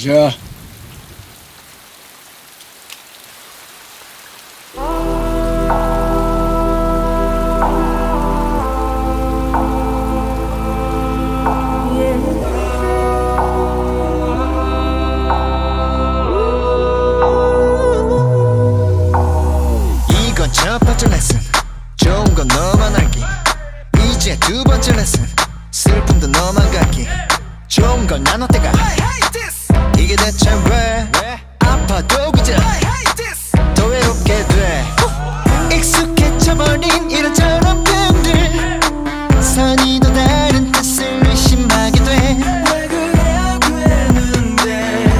마셔. 이건 첫 번째 레슨. 좋은 건 너만 알기. 이제 두 번째 레슨. 슬픔도 너만 갖기. 좋은 걸 나눠 때가 이게 대체 왜 아파도 그저 더 외롭게 돼. 익숙해져버린 이런저런 표현들 선이 또 다른 뜻을 의심하게 돼. 왜 그래야 되는데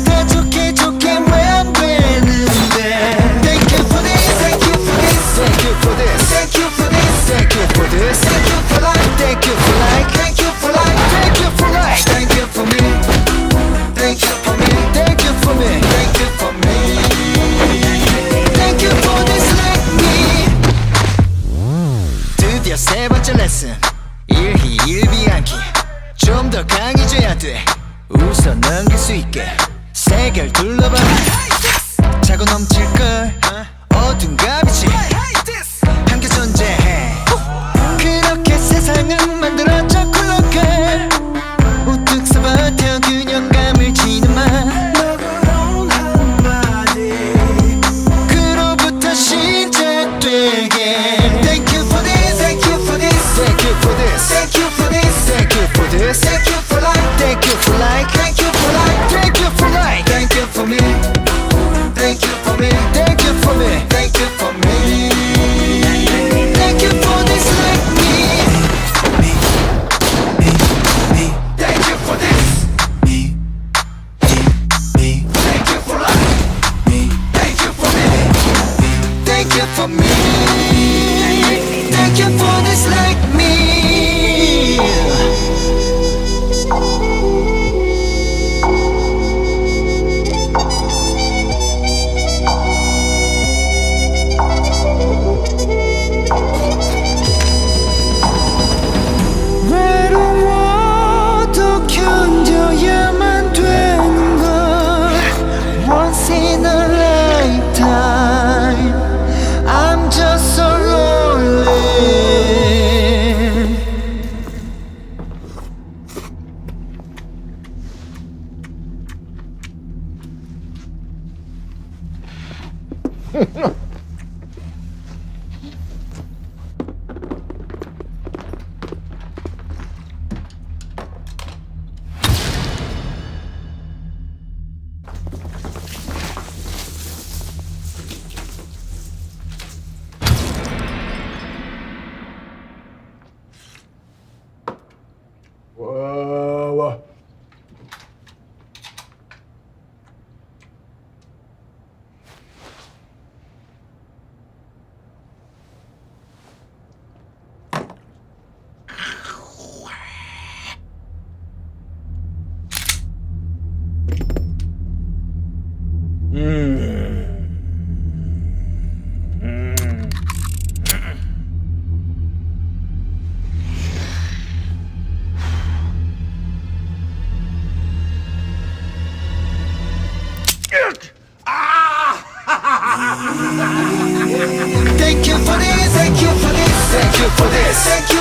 다 좋게 좋게 왜 안 되는데. Thank you for this, thank you for this, thank you for this, thank you for this, thank you for this, thank you for life, thank you for life, thank you for life, thank you for life, thank you for me, thank you for me, thank you for me, thank you for me, thank you for this like me. 드디어 세 번째 레슨. 일희일비 않기. 좀 더 강해져야 돼. 웃어 넘길 수 있게 세계를 둘러봐. 차고 넘칠걸 어둠과 빛이 함께 존재해. 그렇게 세상은 만들어져 굴러가. 우뚝 서버텨 균형감을 지는 말. 너그러운 한마디 그로부터 시작되게. Thank you for this, thank you for this, thank you for this, thank you for this, thank you for this, thank you for life, thank you for life, thank you for life, thank you for life, thank you for me, thank you for me, thank you for me, thank you for me, thank you for this like me, thank you for this, thank you for life, thank you for me, thank you for me, thank you for this like me. 외로워도 견뎌야만 되는 걸. Once in a lifetime I'm just so lonely. 와. Thank you for this, thank you for this, thank you for this, thank you